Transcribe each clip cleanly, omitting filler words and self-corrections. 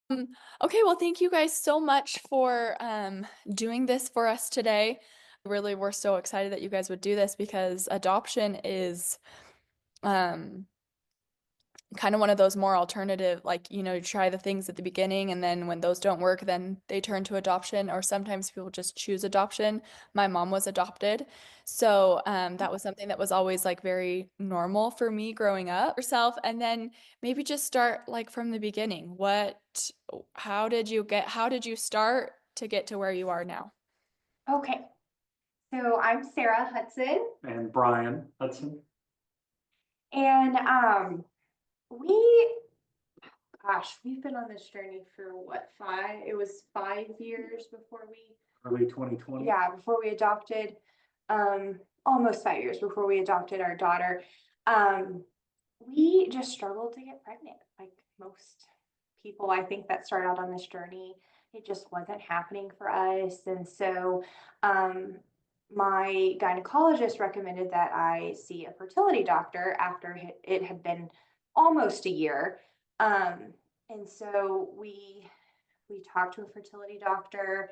Okay, well, thank you guys so much for doing this for us today. Really, we're so excited that you guys would do this because adoption is um, kind of one of those more alternative, like, you try the things at the beginning, and then when those don't work, then they turn to adoption, or sometimes people just choose adoption. My mom was adopted. So that was something that was always like very normal for me growing up. Yourself, and then maybe just start like from the beginning. How did you start to get to where you are now? Okay, so I'm Sarah Hudson, And Brian Hudson. and we, we've been on this journey for what, five? It was 5 years before we, Early 2020. yeah, before we adopted, almost 5 years before we adopted our daughter. Um, we just struggled to get pregnant, like most people, I think, that start out on this journey. It just wasn't happening for us, and so, um, my gynecologist recommended that I see a fertility doctor after it had been almost a year. Um, and so we talked to a fertility doctor.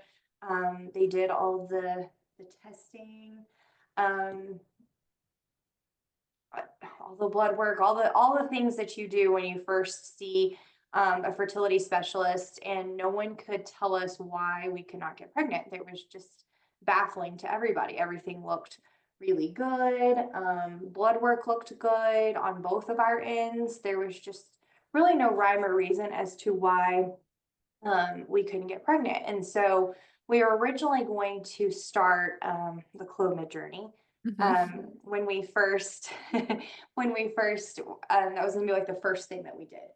They did all the testing, um, all the blood work, all the things that you do when you first see a fertility specialist, and no one could tell us why we could not get pregnant. It was just baffling to everybody. Everything looked really good. Blood work looked good on both of our ends. There was just really no rhyme or reason as to why we couldn't get pregnant. And so we were originally going to start the Clomid journey. Mhm. When we first, when we first, that was gonna be like the first thing that we did.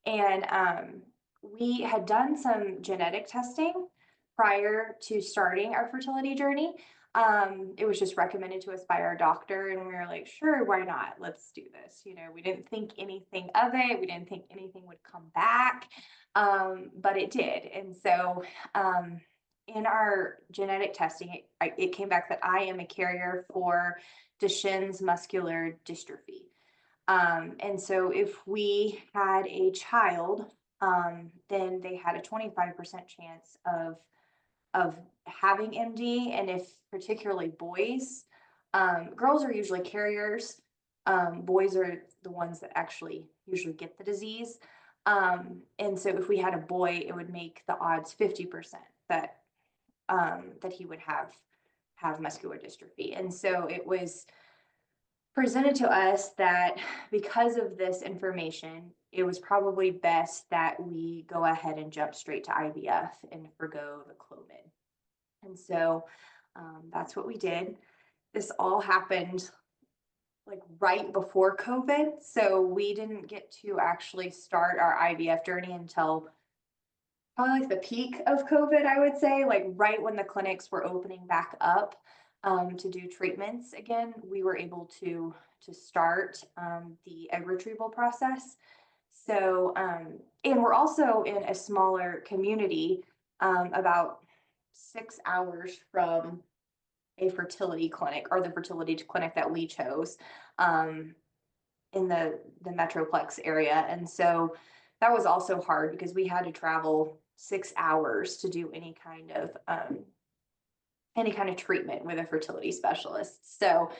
And we had done some genetic testing prior to starting our fertility journey. It was just recommended to us by our doctor, and we were like, sure, why not? Let's do this. We didn't think anything of it. We didn't think anything would come back, but it did. And so, in our genetic testing, it came back that I am a carrier for Duchenne's muscular dystrophy. And so, if we had a child, then they had a 25% chance of having MD, and if particularly boys, girls are usually carriers. Boys are the ones that actually usually get the disease. And so if we had a boy, it would make the odds 50% that he would have muscular dystrophy. And so it was presented to us that because of this information, it was probably best that we go ahead and jump straight to IVF and forgo the Clomid. And so that's what we did. This all happened like right before COVID. So we didn't get to actually start our IVF journey until probably like the peak of COVID, I would say, like right when the clinics were opening back up to do treatments again. We were able to start the egg retrieval process. So, and we're also in a smaller community, about 6 hours from a fertility clinic, or the fertility clinic that we chose, um, in the Metroplex area. And so that was also hard because we had to travel 6 hours to do any kind of treatment with a fertility specialist. So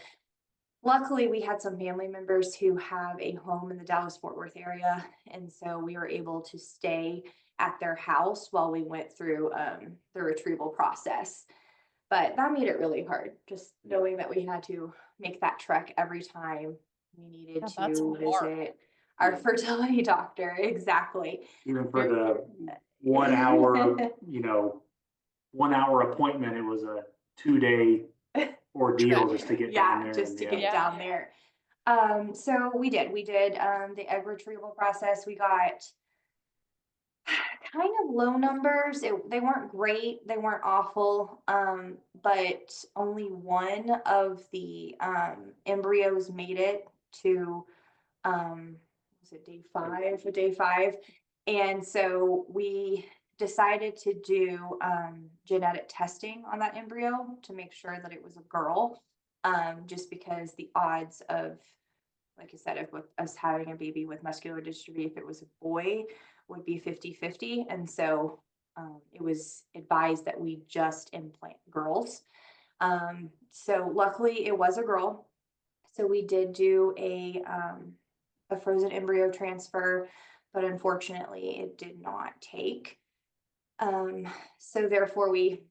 luckily, we had some family members who have a home in the Dallas-Fort Worth area, and so we were able to stay at their house while we went through the retrieval process. But that made it really hard, just knowing that we had to make that trek every time we needed Yeah, that's to hard. visit our fertility doctor. Exactly. Even for You're- the 1 hour, 1 hour appointment, it was a 2 day ordeal just to get down yeah, there. just And to yeah, get down there. So we did the egg retrieval process. We got kind of low numbers. They weren't great, they weren't awful, but only one of the embryos made it to, was it day five, and so we decided to do genetic testing on that embryo to make sure that it was a girl, just because the odds of like I said, if with us having a baby with muscular dystrophy, if it was a boy, would be 50-50. And so it was advised that we just implant girls. So luckily it was a girl. So we did do a frozen embryo transfer, but unfortunately it did not take. So therefore we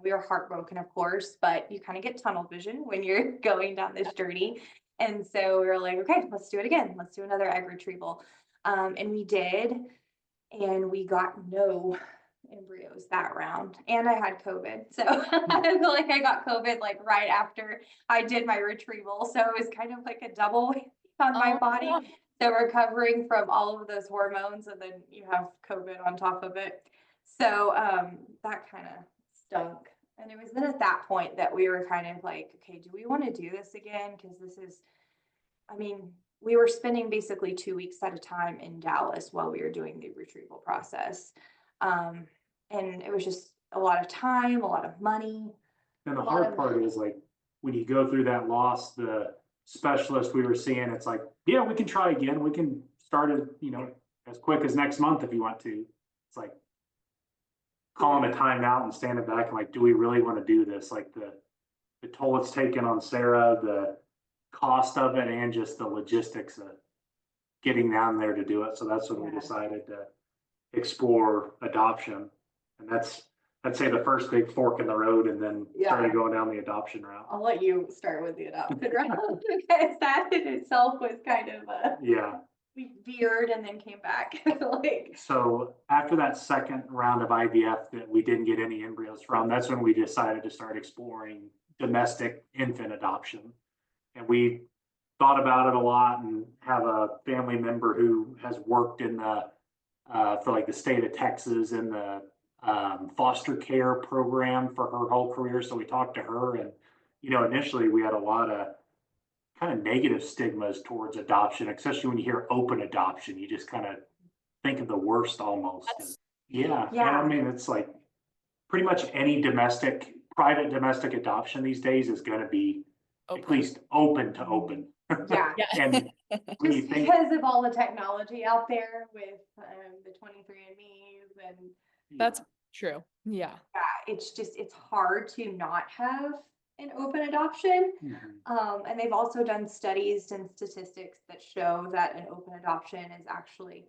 were heartbroken, of course, but you kind of get tunnel vision when you're going down this journey. And so we were like, okay, let's do it again. Let's do another egg retrieval. And we did, and we got no embryos that round. And I had COVID. So I feel like I got COVID like right after I did my retrieval. So it was kind of like a double on my body. Yeah. So recovering from all of those hormones, and then you have COVID on top of it. So that kind of stunk. And it was then at that point that we were kind of like, okay, do we want to do this again? Because this is, we were spending basically 2 weeks at a time in Dallas while we were doing the retrieval process. And it was just a lot of time, a lot of money. And the hard part is like, when you go through that loss, the specialist we were seeing, it's like, yeah, we can try again. We can start it, as quick as next month if you want to. It's like calling a timeout and standing back and like, do we really want to do this? Like the toll it's taken on Sarah, the cost of it, and just the logistics of getting down there to do it. So that's when we decided to explore adoption. And that's, I'd say, the first big fork in the road, and then started going down the adoption route. I'll let you start with the adoption route, because that in itself was kind of we veered and then came back. So after that second round of IVF that we didn't get any embryos from, that's when we decided to start exploring domestic infant adoption. And we thought about it a lot, and have a family member who has worked in the for like the state of Texas in the foster care program for her whole career. So we talked to her, and initially we had a lot of kind of negative stigmas towards adoption, especially when you hear open adoption. You just kind of think of the worst almost. And it's like pretty much any private domestic adoption these days is going to be open. At least open to open. Yeah. And when you think, because of all the technology out there with the 23andMe's and That's true. Yeah. it's hard to not have an open adoption. And they've also done studies and statistics that show that an open adoption is actually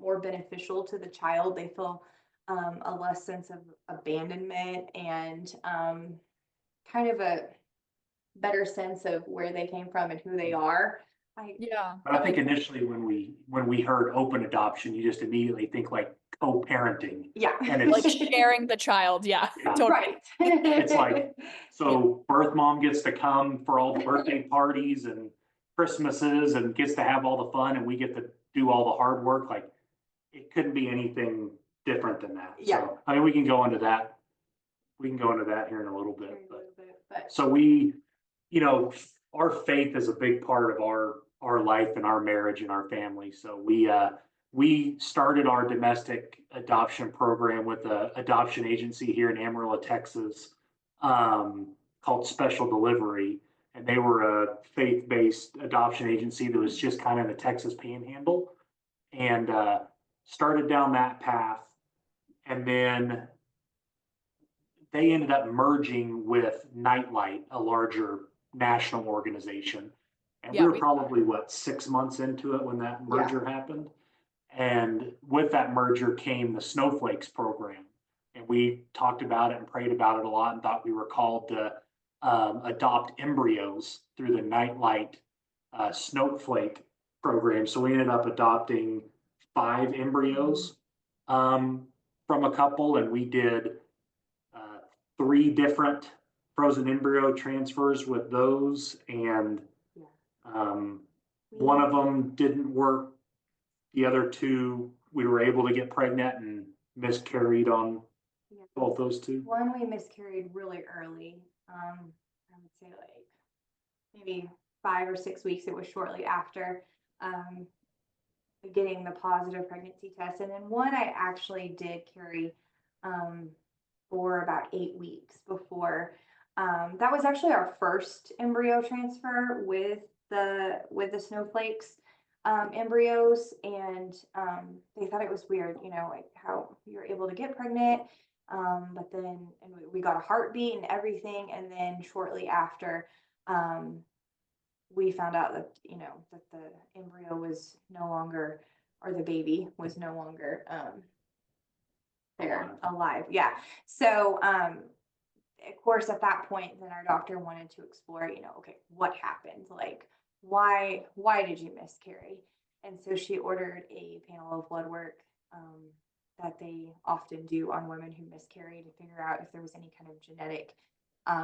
more beneficial to the child. They feel a less sense of abandonment, and kind of a better sense of where they came from and who they are. But I think initially when we heard open adoption, you just immediately think like co-parenting. Yeah. And it's like sharing the child. Yeah. Totally. Right. It's like, so birth mom gets to come for all the birthday parties and Christmases and gets to have all the fun, and we get to do all the hard work. Like, it couldn't be anything different than that. Yeah. So we can go into that. We can go into that here in a little bit. But so we, our faith is a big part of our life and our marriage and our family. So we started our domestic adoption program with an adoption agency here in Amarillo, Texas, called Special Delivery. And they were a faith-based adoption agency that was just kind of the Texas Panhandle, and started down that path. And then they ended up merging with Nightlight, a larger national organization. And we were probably 6 months into it when that merger happened. And with that merger came the Snowflakes program. And we talked about it and prayed about it a lot, and thought we were called to adopt embryos through the Nightlight Snowflake program. So we ended up adopting 5 embryos from a couple, and we did 3 different frozen embryo transfers with those, and one of them didn't work. The other 2, we were able to get pregnant and miscarried on both those 2. One we miscarried really early. I would say like maybe 5 or 6 weeks. It was shortly after getting the positive pregnancy test. And then one I actually did carry for about 8 weeks before. That was actually our first embryo transfer with with the snowflakes embryos, and they thought it was weird, you know, like how you're able to get pregnant. But then we got a heartbeat and everything, and then shortly after, we found out that, you know, that the embryo was no longer, or the baby was no longer there alive. Yeah. So of course, at that point, then our doctor wanted to explore, you know, okay, what happened? Like, why did you miscarry? And so she ordered a panel of blood work that they often do on women who miscarry to figure out if there was any kind of genetic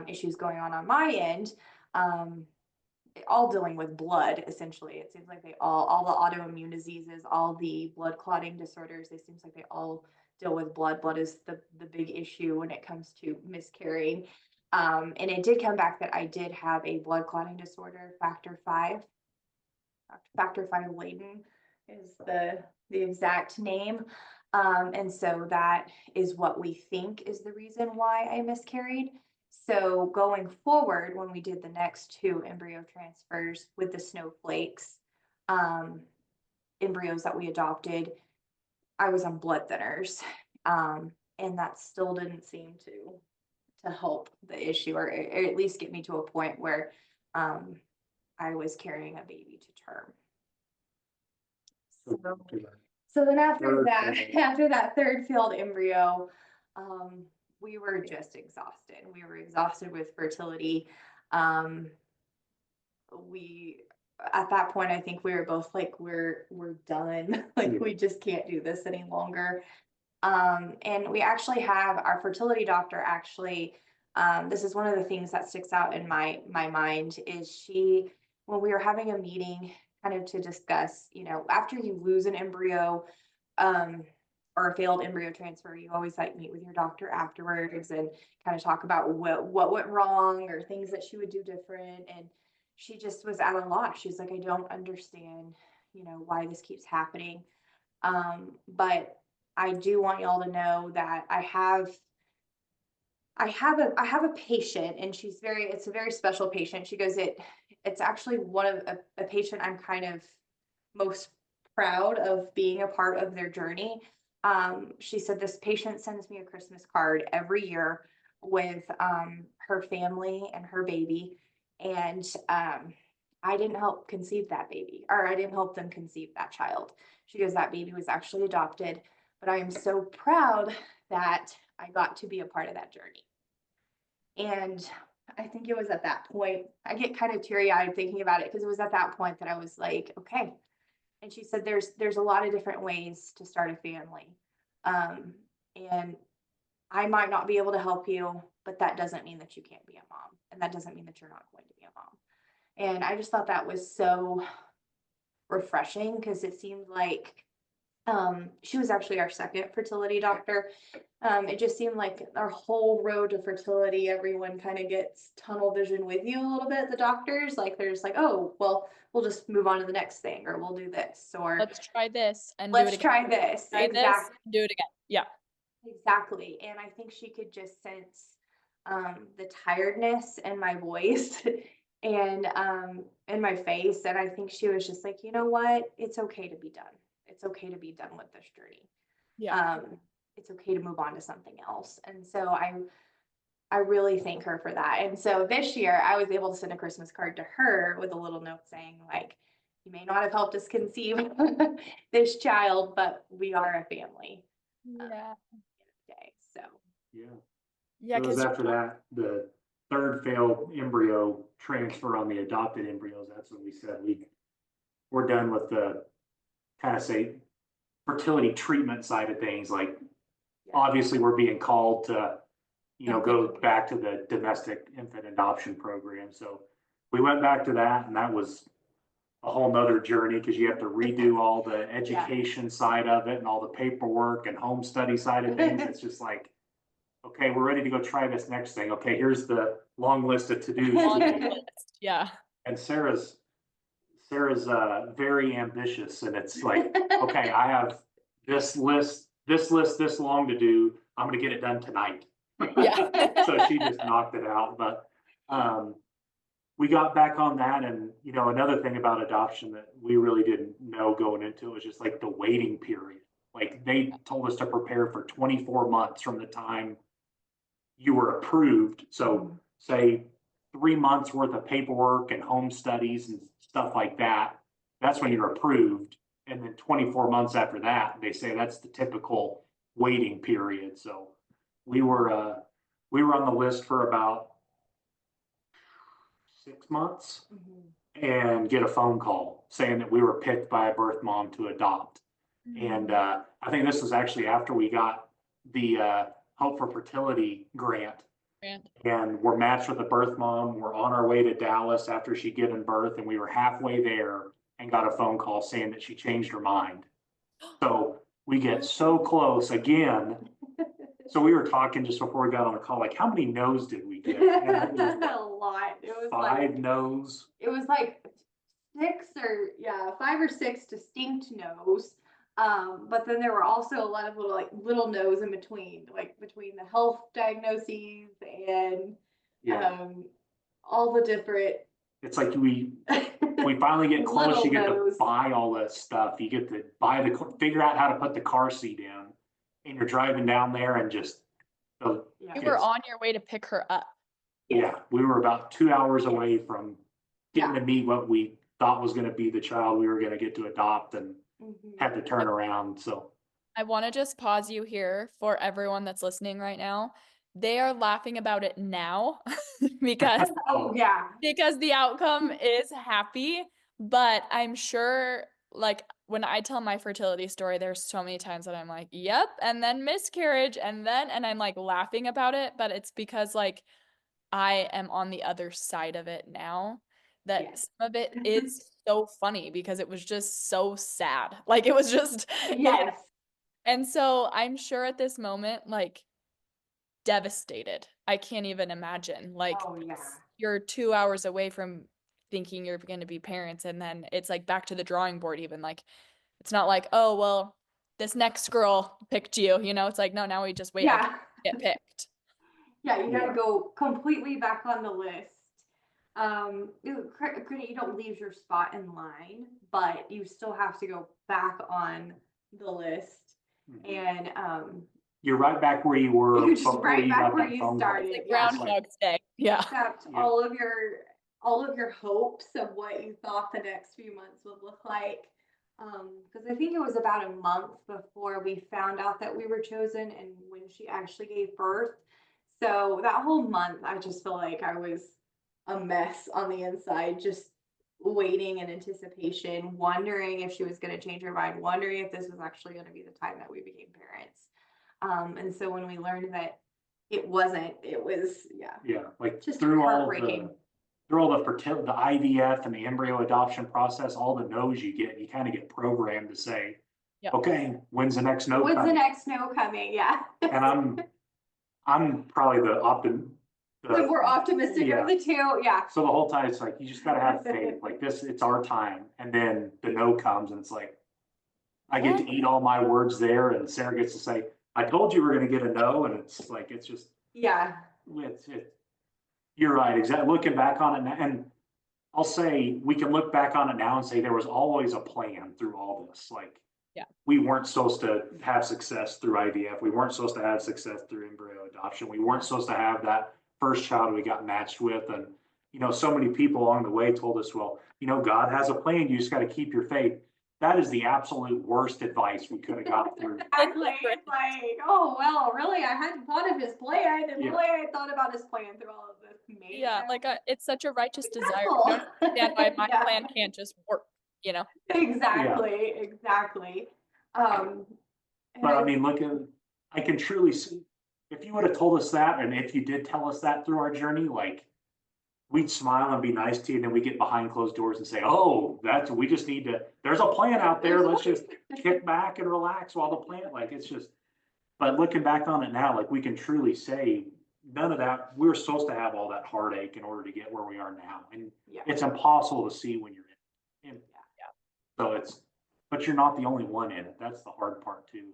issues going on my end. All dealing with blood, essentially. It seems like they all the autoimmune diseases, all the blood clotting disorders, it seems like they all deal with blood. Blood is the big issue when it comes to miscarrying. And it did come back that I did have a blood clotting disorder, factor V laden is the exact name. And so that is what we think is the reason why I miscarried. So going forward, when we did the next 2 embryo transfers with the snowflakes, embryos that we adopted, I was on blood thinners. And that still didn't seem to help the issue, or at least get me to a point where I was carrying a baby to term. So then after that 3rd failed embryo, we were just exhausted. We were exhausted with fertility. We, at that point, I think we were both like, we're done. Like, we just can't do this any longer. And we actually have our fertility doctor actually, this is one of the things that sticks out in my mind, is when we were having a meeting kind of to discuss, you know, after you lose an embryo, or a failed embryo transfer, you always like meet with your doctor afterwards and kind of talk about what went wrong or things that she would do different. And she just was at a loss. She's like, I don't understand, you know, why this keeps happening. But I do want y'all to know that I have a patient, and it's a very special patient. She goes, it's actually one of a patient I'm kind of most proud of being a part of their journey. She said, this patient sends me a Christmas card every year with her family and her baby. And I didn't help conceive that baby, or I didn't help them conceive that child. She goes, that baby was actually adopted, but I am so proud that I got to be a part of that journey. And I think it was at that point, I get kind of teary-eyed thinking about it, because it was at that point that I was like, okay. And she said, there's a lot of different ways to start a family. And I might not be able to help you, but that doesn't mean that you can't be a mom. And that doesn't mean that you're not going to be a mom. And I just thought that was so refreshing, because it seemed like she was actually our 2nd fertility doctor. It just seemed like our whole road to fertility, everyone kind of gets tunnel vision with you a little bit. The doctors, like, they're just like, oh, well, we'll just move on to the next thing, or we'll do this, or let's try this and let's try this. Try exactly. this, do it again. Yeah. Exactly. And I think she could just sense the tiredness in my voice and in my face. And I think she was just like, you know what? It's okay to be done. It's okay to be done with this journey. Yeah. It's okay to move on to something else. And so I really thank her for that. And so this year I was able to send a Christmas card to her with a little note saying, like, you may not have helped us conceive this child, but we are a family. Yeah. So yeah, it was after that, the 3rd failed embryo transfer on the adopted embryos. That's when we said we're done with the kind of say fertility treatment side of things. Like, obviously we're being called to, you know, go back to the domestic infant adoption program. So we went back to that, and that was a whole nother journey, because you have to redo all the education side of it and all the paperwork and home study side of things. It's just like, okay, we're ready to go try this next thing. Okay, here's the long list of to-dos. Yeah. And Sarah's very ambitious, and it's like, okay, I have this list this long to do. I'm gonna get it done tonight. Yeah. So she just knocked it out. But we got back on that. And, you know, another thing about adoption that we really didn't know going into it was just like the waiting period. Like they told us to prepare for 24 months from the time you were approved. So say 3 months worth of paperwork and home studies and stuff like that. That's when you're approved. And then 24 months after that, they say that's the typical waiting period. So we were on the list for about 6 months and get a phone call saying that we were picked by a birth mom to adopt. And I think this was actually after we got the Hope for Fertility grant. And we're matched with a birth mom. We're on our way to Dallas after she'd given birth, and we were halfway there and got a phone call saying that she changed her mind. So we get so close again. So we were talking just before we got on the call, like, how many no's did we get? And it was a lot. It was 5 no's. It was like 5 or 6 distinct no's. But then there were also a lot of little no's in between, like between the health diagnoses and all the different. It's like we finally get close. You get no's. To buy all that stuff. You get to buy figure out how to put the car seat in, and you're driving down there and just. You were on your way to pick her up. Yeah, we were about 2 hours away from getting to meet what we thought was going to be the child we were going to get to adopt, and had to turn around. So I want to just pause you here for everyone that's listening right now. They are laughing about it now because because the outcome is happy. But I'm sure, like, when I tell my fertility story, there's so many times that I'm like, yep, and then miscarriage, and I'm like laughing about it. But it's because like I am on the other side of it now. That some of it is so funny because it was just so sad. Like it was just And so I'm sure at this moment, like, devastated. I can't even imagine. Like you're 2 hours away from thinking you're going to be parents, and then it's like back to the drawing board. Even like it's not like, oh well, this next girl picked you. You know, it's like no, now we just wait to get picked. You gotta go completely back on the list. You don't leave your spot in line, but you still have to go back on the list. And you're right back where you were. You're just right back where you started. Like Groundhog's Day. Except all of your hopes of what you thought the next few months would look like. Because I think it was about a month before we found out that we were chosen, and when she actually gave birth. So that whole month, I just feel like I was a mess on the inside, just waiting in anticipation, wondering if she was going to change her mind, wondering if this was actually going to be the time that we became parents. And so when we learned that it wasn't, it was, like just through heartbreaking. All the fertility, the IVF and the embryo adoption process, all the no's you get, you kind of get programmed to say, okay, when's the next no coming? When's the next no coming? Yeah. And I'm probably the more optimistic of the two. Yeah. So the whole time it's like, you just got to have faith. Like this, it's our time. And then the no comes and it's like, I get to eat all my words there. And Sarah gets to say, I told you we're going to get a no. And it's like, it's just, you're right. Exactly. Looking back on it now, and I'll say we can look back on it now and say there was always a plan through all this. Like, we weren't supposed to have success through IVF. We weren't supposed to have success through embryo adoption. We weren't supposed to have that first child we got matched with. And, you know, so many people along the way told us, well, you know, God has a plan. You just got to keep your faith. That is the absolute worst advice we could have got through. Exactly. It's like, oh, well, really, I hadn't thought of his plan. And really, I thought about his plan through all of this. Maybe it's such a righteous desire. I don't understand why my plan can't just work, you know? Exactly. But I mean, I can truly see, if you would have told us that, and if you did tell us that through our journey, like, we'd smile and be nice to you, and then we get behind closed doors and say, oh, we just need to, there's a plan out there. Let's just kick back and relax while the plan, like, it's just, but looking back on it now, like, we can truly say none of that, we were supposed to have all that heartache in order to get where we are now. And it's impossible to see when you're in. So but you're not the only one in it. That's the hard part too.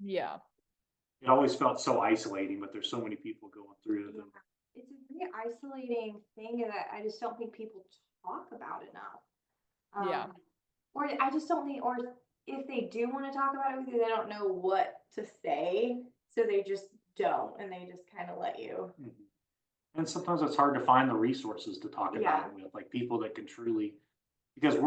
It always felt so isolating, but there's so many people going through them. it's a very isolating thing that I just don't think people talk about enough. Yeah. Or I just don't think, or if they do want to talk about it with you, they don't know what to say. So they just don't, and they just kind of let you. Mhm. And sometimes it's hard to find the resources to talk Yeah. about it with, like people that can truly, because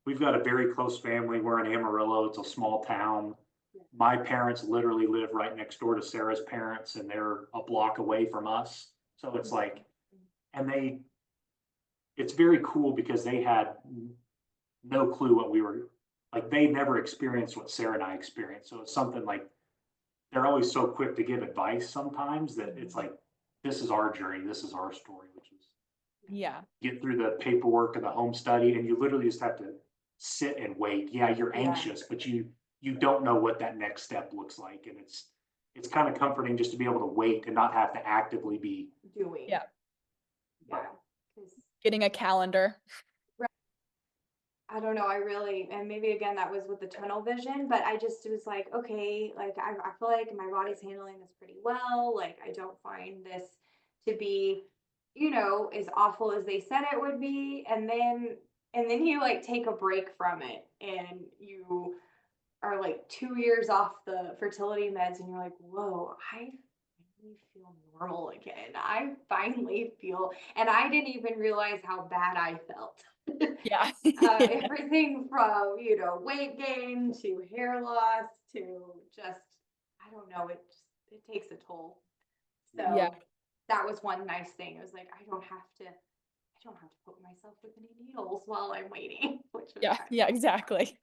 we've got a very close family. We're in Amarillo. It's a small town. Yeah. My parents literally live right next door to Sarah's parents, and they're a block away from us. So it's like, and it's very cool because they had no clue what we were, like, they never experienced what Sarah and I experienced. So it's something like, they're always so quick to give advice sometimes that it's like, this is our journey, this is our story, which is Yeah. get through the paperwork and the home study, and you literally just have to sit and wait. Yeah, you're Yeah. anxious, but you don't know what that next step looks like. And it's kind of comforting just to be able to wait and not have to actively be Doing. Yeah. Yeah. 'Cause Getting a calendar. I don't know, and maybe again, that was with the tunnel vision, but I just was like, okay, like, I feel like my body's handling this pretty well. Like, I don't find this to be, as awful as they said it would be. And then you like take a break from it and you are like 2 years off the fertility meds and you're like, whoa, I finally feel normal again. I finally feel, and I didn't even realize how bad I felt. Yeah. Everything from, weight gain to hair loss to just, I don't know, it takes a toll. So Yeah. that was one nice thing. It was like, I don't have to put myself with any needles while I'm waiting, which was Yeah. kind Yeah, exactly.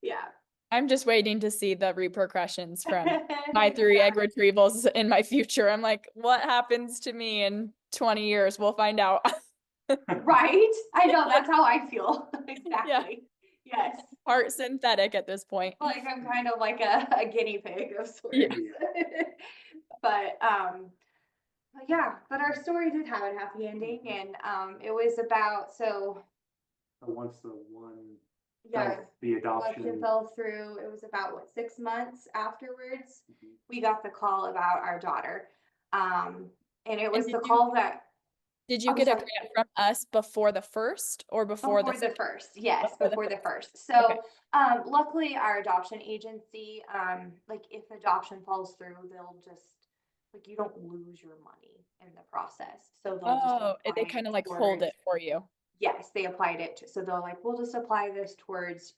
yeah. I'm just waiting to see the repercussions from my 3 egg retrievals in my future. I'm like, what happens to me in 20 years? We'll find out. Right? I know, that's how I feel. Yeah. Exactly. Yes. Heart synthetic at this point. Like I'm kind of like a guinea pig of sorts. Yeah. But but our story did have a happy ending, and it was about, so once the one yeah, the once it adoption. fell through, it was about 6 months afterwards, Mhm. we got the call about our daughter. And it was And the call that did you I'm get a sorry. grant from us before the first or before Before the first, yes, before the before the first? first. Okay. So, luckily our adoption agency, like if adoption falls through, they'll just, like, you don't lose your money in the process. So they'll just Oh, apply they it kind of like hold towards, it for you. yes, they applied it. So they're like, we'll just apply this towards,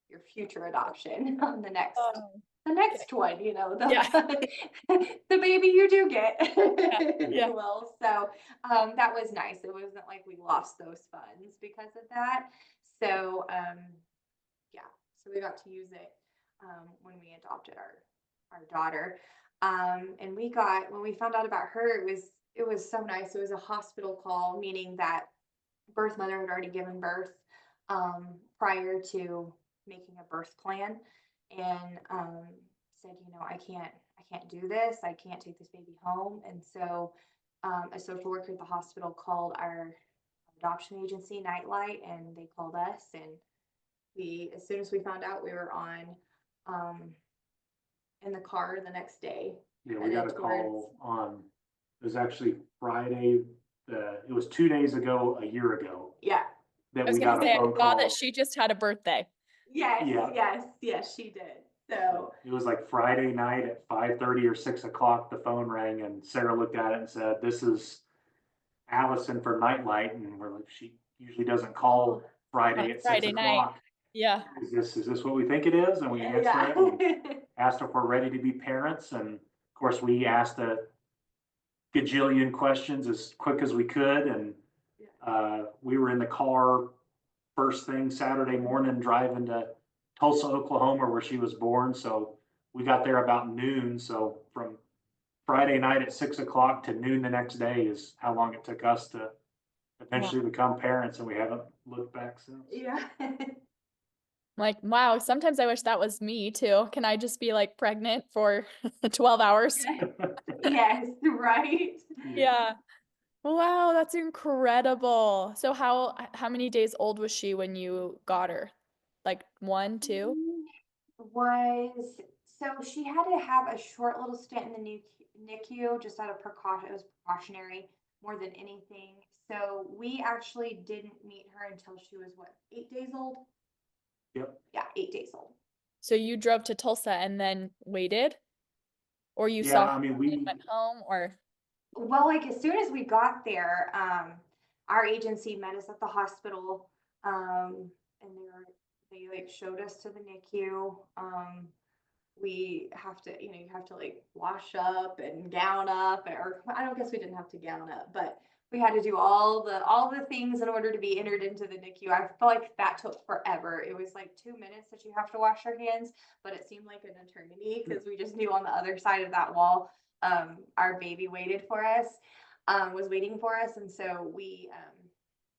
your future adoption on the next Oh, the okay. next one, Yeah. the baby you do get, if Yeah. you will. So that was nice. It wasn't like we lost those funds because of that. So yeah, so we got to use it when we adopted our daughter. And when we found out about her, it was so nice. It was a hospital call, meaning that birth mother had already given birth prior to making a birth plan, and said, I can't do this. I can't take this baby home. And so a social worker at the hospital called our adoption agency, Nightlight, and they called us. And as soon as we found out, we were um, in the car the next day. Yeah, we got a call on, it was actually Friday, it was 2 days ago, a year ago, Yeah. that I was we gonna got a say, I phone saw call. that she just had a birthday. Yes, Yeah. yes, she did. So It was like Friday night at 5:30 or 6 o'clock, the phone rang and Sarah looked at it and said, "This is Allison for Nightlight." And we're like, she usually doesn't call Friday at six Friday night. o'clock. Yeah. Is this what we think it is? And we answer it and asked if we're ready to be parents. And of course, we asked a gajillion questions as quick as we could. And we were in the car first thing Saturday morning driving to Tulsa, Oklahoma, where she was born. So we got there about noon. So from Friday night at 6 o'clock to noon the next day is how long it took us to eventually become parents, and we haven't looked back since. Yeah. Like, wow, sometimes I wish that was me too. Can I just be like pregnant for 12 hours? Yes, right. Yeah. Wow, that's incredible. So how many days old was she when you got her? Like 1, 2? So she had to have a short little stint in the NICU just out of precaution. It was precautionary more than anything. So we actually didn't meet her until she was what, 8 days old? Yep. Yeah, 8 days old. So you drove to Tulsa and then waited? Or you Yeah, saw I mean, her and went home, or? Well, like as soon as we got there, our agency met us at the hospital, and they like showed us to the NICU. We have to, you have to like wash up and gown up, or I don't guess we didn't have to gown up, but we had to do all the things in order to be entered into the NICU. I feel like that took forever. It was like 2 minutes that you have to wash your hands, but it seemed like an eternity because we just knew on the other side of that wall, our baby waited for us, was waiting for us, and so we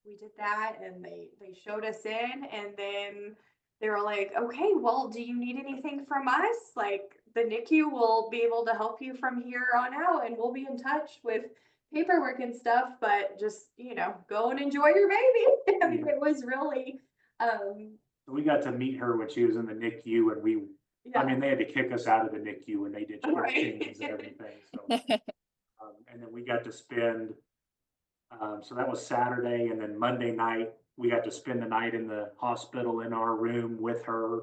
did that, and they showed us in, and then they were like, okay, well, do you need anything from us? Like the NICU will be able to help you from here on out, and we'll be in touch with paperwork and stuff, but just, go and enjoy your baby. I mean, it was really, we got to meet her when she was in the NICU, and yeah. I mean, they had to kick us out of the NICU when they did Right. changes and everything, so. And then we got to spend, so that was Saturday, and then Monday night, we got to spend the night in the hospital in our room with her,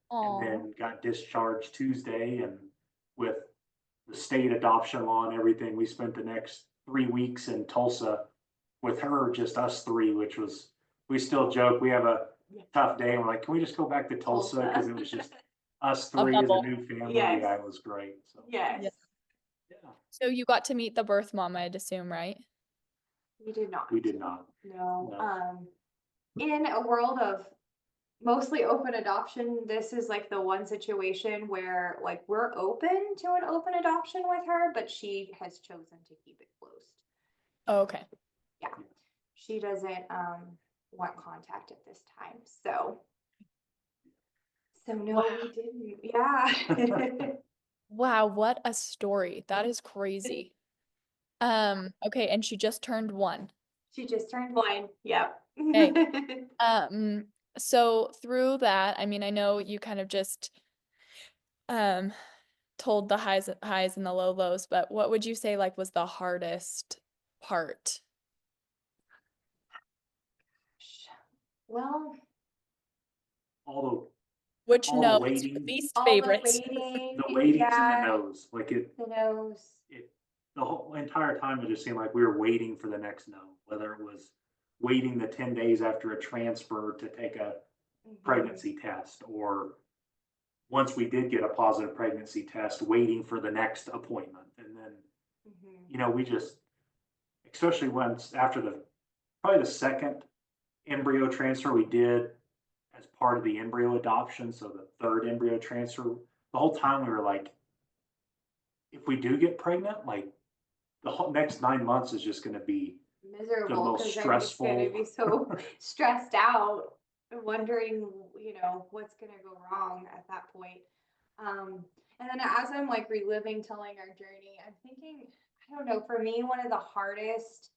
and then got discharged Tuesday, and with the state adoption law and everything, we spent the next 3 weeks in Tulsa with her, just us three, which was, we still joke, we have a tough day, and we're like, can we just go back to Tulsa? Because it was just us three as a new family. Yes. Yeah, it was great. So. Yes. Yeah. So you got to meet the birth mom, I'd assume, right? We did not. We did not. No. In a world of mostly open adoption, this is like the one situation where like we're open to an open adoption with her, but she has chosen to keep it closed. Oh, okay. Yeah. She doesn't want contact at this time. So no, wow. we didn't. Yeah. Wow, what a story. That is crazy. Okay, and she just turned 1. She just turned 1. Yep. Okay. So through that, I mean, I know you kind of just told the highs and the lows, but what would you say like was the hardest part? Well, Which all nose? the waiting, Least all favorites. the waiting yeah, and the nose, like it. the nose. The whole entire time it just seemed like we were waiting for the next no, whether it was waiting the 10 days after a transfer to take a pregnancy test, or once we did get a positive pregnancy test, waiting for the next appointment. And then, we just, especially once after probably the second embryo transfer we did as part of the embryo adoption, so the third embryo transfer, the whole time we were like, if we do get pregnant, like the whole next 9 months is just going to be miserable, the most stressful. I'm just going to be so stressed out, wondering, what's going to go wrong at that point. And then as I'm like reliving, telling our journey, I'm thinking, I don't know, for me, one of the hardest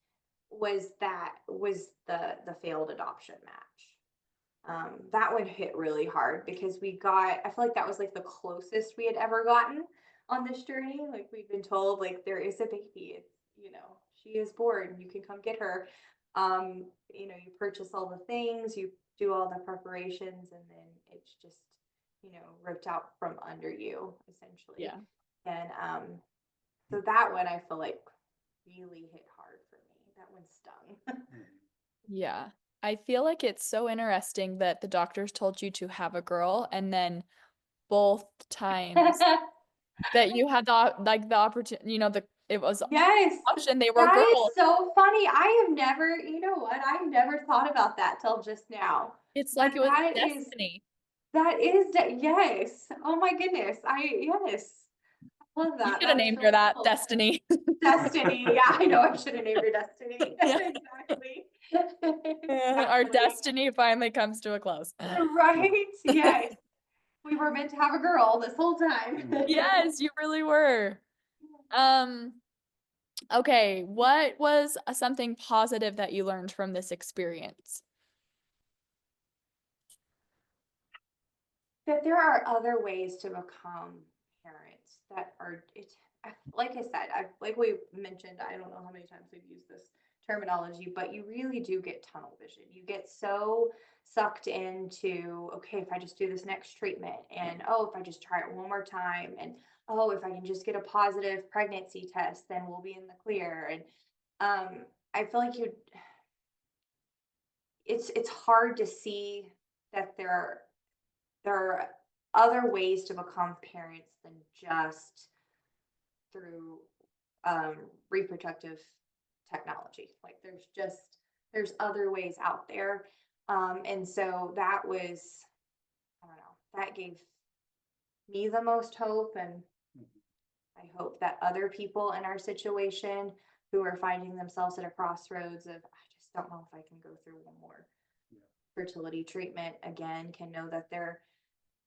was the failed adoption match. That one hit really hard because I feel like that was like the closest we had ever gotten on this journey. Like we'd been told like there is a baby, it's, she is born, you can come get her. You purchase all the things, you do all the preparations, and then it's just, ripped out from under you essentially. Yeah. And so that one I feel like really hit hard for me. That one stung. Yeah. I feel like it's so interesting that the doctors told you to have a girl, and then both times that you had the opportunity, it was yes option, they were that girls. is so funny. I have never, I've never thought about that till just now. It's like it was destiny. Yes. Oh my goodness. Yes. I love that. You should have named her that, Destiny. Destiny. Yeah, I know. I should have named her Destiny. Yeah. Exactly. Our destiny finally comes to a close. Right? Yes. We were meant to have a girl this whole time. Yes, you really were. Okay, what was something positive that you learned from this experience? That there are other ways to become parents that are like I said, like we mentioned, I don't know how many times we've used this terminology, but you really do get tunnel vision. You get so sucked into, okay, if I just do this next treatment, and oh, if I just try it one more time, and oh, if I can just get a positive pregnancy test, then we'll be in the clear. And I feel like it's hard to see that there are other ways to become parents than just through reproductive technology. Like there's other ways out there. And so that was, I don't know, that gave me the most hope. And I hope that other people in our situation who are finding themselves at a crossroads of, I just don't know if I can go through one more fertility treatment again, can know that there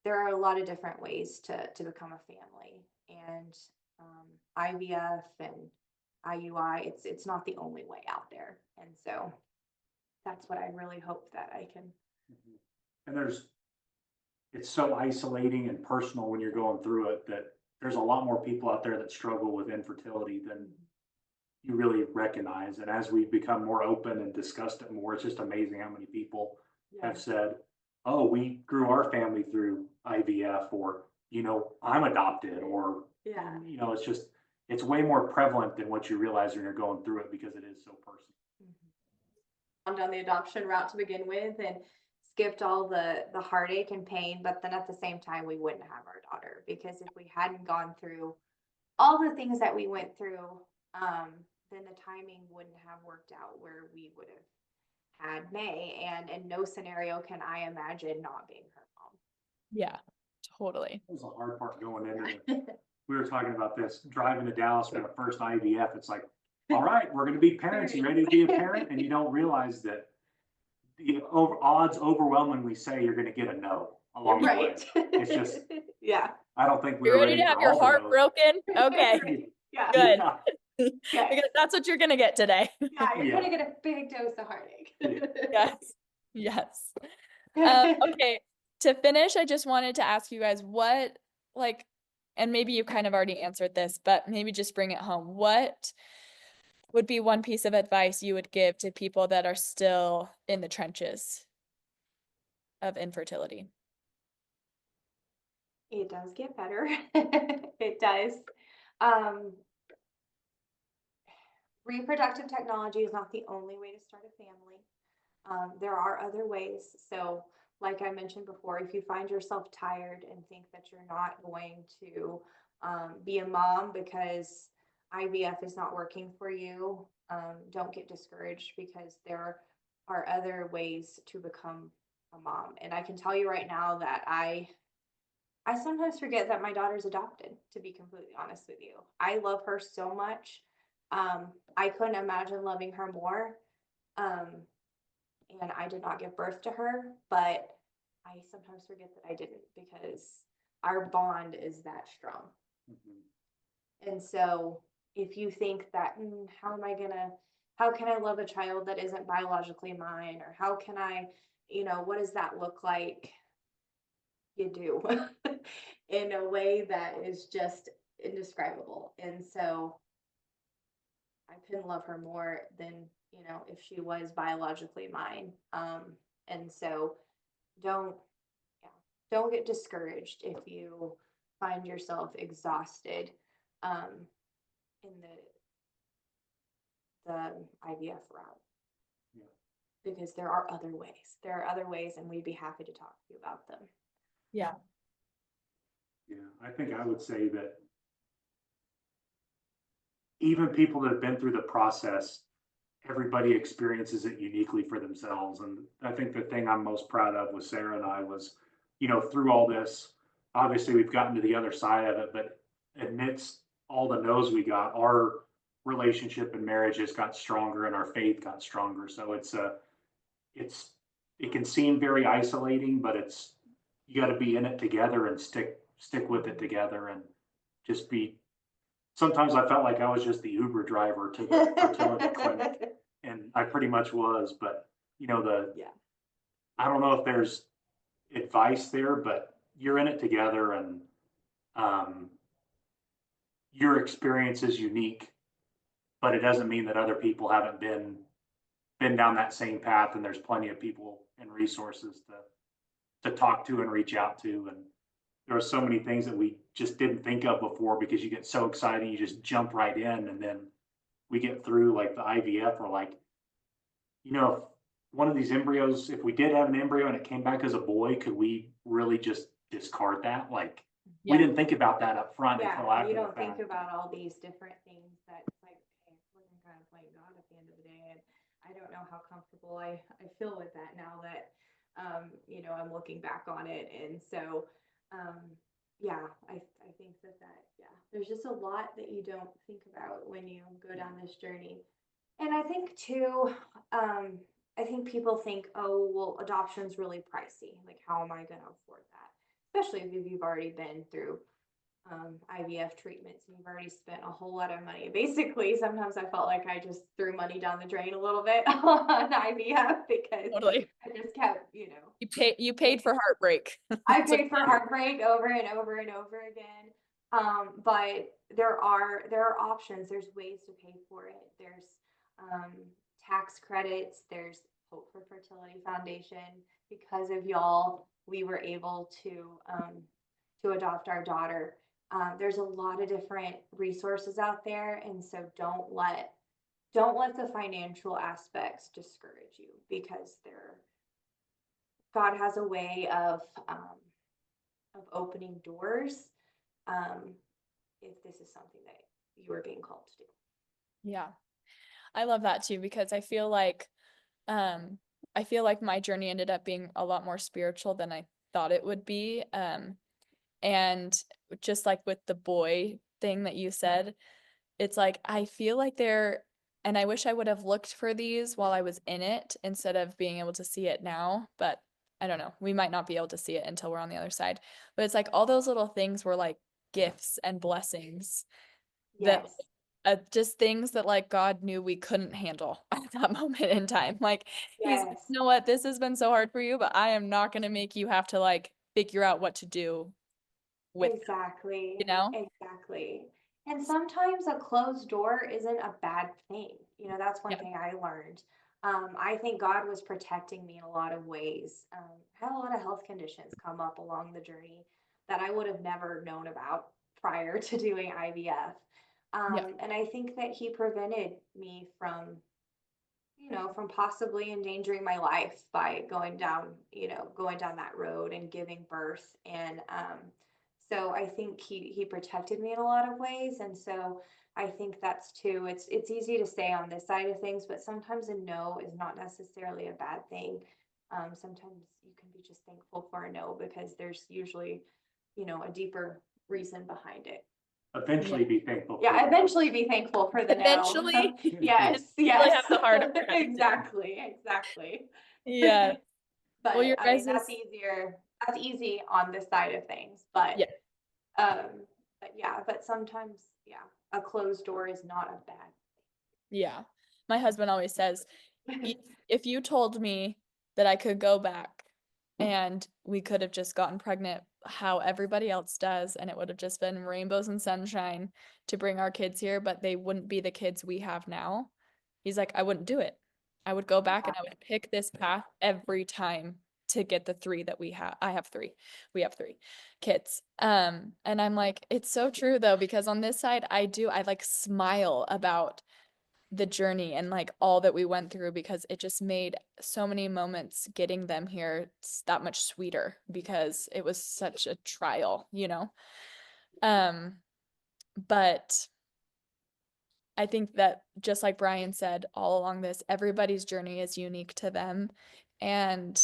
are a lot of different ways to become a family. And IVF and IUI, it's not the only way out there. And so that's what I really hope that I can. And it's so isolating and personal when you're going through it that there's a lot more people out there that struggle with infertility than you really recognize. And as we become more open and discussed it more, it's just amazing how many people have said, oh, we grew our family through IVF, or, I'm adopted, or, it's way more prevalent than what you realize when you're going through it, because it is so personal. I'm down the adoption route to begin with and skipped all the heartache and pain, but then at the same time, we wouldn't have our daughter, because if we hadn't gone through all the things that we went through, then the timing wouldn't have worked out where we would have had May, and in no scenario can I imagine not being her mom. Yeah, totally. That was the hard part going into it. We were talking about this, driving to Dallas for the first IVF. It's like, all right, we're going to be parents. You ready to be a parent? And you don't realize that the odds overwhelmingly say you're going to get a no along the way. It's just, I don't think we're ready to have your heart broken. Okay, good. Because that's what you're going to get today. You're going to get a big dose of heartache. Yes. Okay, to finish, I just wanted to ask you guys what, and maybe you kind of already answered this, but maybe just bring it home. What would be one piece of advice you would give to people that are still in the trenches of infertility? It does get better. It does. Reproductive technology is not the only way to start a family. There are other ways. So, like I mentioned before, if you find yourself tired and think that you're not going to be a mom because IVF is not working for you, don't get discouraged, because there are other ways to become a mom. And I can tell you right now that I sometimes forget that my daughter's adopted, to be completely honest with you. I love her so much. I couldn't imagine loving her more. And I did not give birth to her, but I sometimes forget that I didn't, because our bond is that strong. And so if you think that, how can I love a child that isn't biologically mine? Or how can I, what does that look like? You do in a way that is just indescribable. And so I couldn't love her more than, if she was biologically mine. And so don't get discouraged if you find yourself exhausted in the IVF route. Because there are other ways. There are other ways, and we'd be happy to talk to you about them. Yeah. I think I would say that even people that have been through the process, everybody experiences it uniquely for themselves. And I think the thing I'm most proud of with Sarah and I was, through all this, obviously we've gotten to the other side of it, but amidst all the no's we got, our relationship and marriage has got stronger, and our faith got stronger. So it can seem very isolating, but you got to be in it together and stick with it together, and just be. Sometimes I felt like I was just the Uber driver to the fertility clinic, and I pretty much was. But I don't know if there's advice there, but you're in it together, and your experience is unique, but it doesn't mean that other people haven't been down that same path, and there's plenty of people and resources to talk to and reach out to. And there are so many things that we just didn't think of before, because you get so excited, you just jump right in. And then we get through like the IVF, we're like, if one of these embryos, if we did have an embryo and it came back as a boy, could we really just discard that? Like, we didn't think about that up front until after you the don't think fact. about all these different things that it's like, okay, we're gonna kind of play God at the end of the day. And I don't know how comfortable I feel with that now that, I'm looking back on it. And so, I think there's just a lot that you don't think about when you go down this journey. And I think too, I think people think, oh, well, adoption's really pricey. Like, how am I going to afford that? Especially if you've already been through IVF treatments and you've already spent a whole lot of money. Basically, sometimes I felt like I just threw money down the drain a little bit on IVF because Totally. I just kept, You paid for heartbreak. I paid for heartbreak over and over and over again. But there are options. There's ways to pay for it. There's tax credits. There's Hope for Fertility Foundation. Because of y'all, we were able to adopt our daughter. There's a lot of different resources out there, and so don't let the financial aspects discourage you, because God has a way of opening doors, if this is something that you are being called to do. Yeah. I love that too, because I feel like my journey ended up being a lot more spiritual than I thought it would be. And just like with the boy thing that you said, it's like, I feel like and I wish I would have looked for these while I was in it instead of being able to see it now, but I don't know. We might not be able to see it until we're on the other side. But it's like all those little things were like gifts and blessings that just things that like God knew we couldn't handle at that moment in time. Like, he's like, you know what, this has been so hard for you, but I am not going to make you have to like figure out what to do with exactly them, exactly. And sometimes a closed door isn't a bad thing. That's one thing I learned. I think God was protecting me in a lot of ways. I had a lot of health conditions come up along the journey that I would have never known about prior to doing IVF. And I think that he prevented me from possibly endangering my life by going down that road and giving birth. And so I think he protected me in a lot of ways. And so I think that's too, it's easy to say on this side of things, but sometimes a no is not necessarily a bad thing. Sometimes you can be just thankful for a no, because there's usually, a deeper reason behind it. Eventually be thankful. Eventually be thankful for the eventually. no. Yes. Really have the heart of exactly. Yeah. But well, that's easier. That's easy on this side of things. But but sometimes a closed door is not a bad thing. Yeah. My husband always says, if you told me that I could go back and we could have just gotten pregnant how everybody else does, and it would have just been rainbows and sunshine to bring our kids here, but they wouldn't be the kids we have now, he's like, I wouldn't do it. I would go back and I would pick this path every time to get the 3 that we have. I have 3. We have 3 kids. And I'm like, it's so true though, because on this side, I like smile about the journey and like all that we went through, because it just made so many moments getting them here that much sweeter, because it was such a trial, but I think that just like Brian said, all along this, everybody's journey is unique to them. And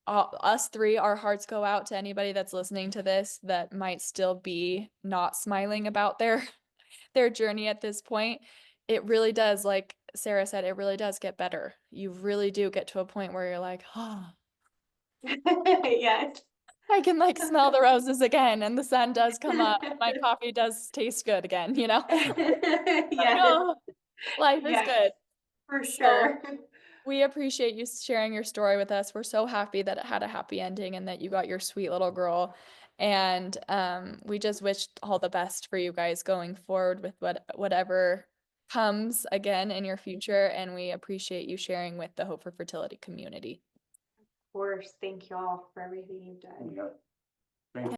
us 3, our hearts go out to anybody that's listening to this that might still be not smiling about their journey at this point. It really does, like Sarah said, it really does get better. You really do get to a point where you're like, oh, yes, I can like smell the roses again, and the sun does come up, and my coffee does taste good again, yes. Oh, life is good. For sure. We appreciate you sharing your story with us. We're so happy that it had a happy ending and that you got your sweet little girl. And we just wish all the best for you guys going forward with whatever comes again in your future. And we appreciate you sharing with the Hope for Fertility community. Of course, thank you all for everything you've done. Yeah.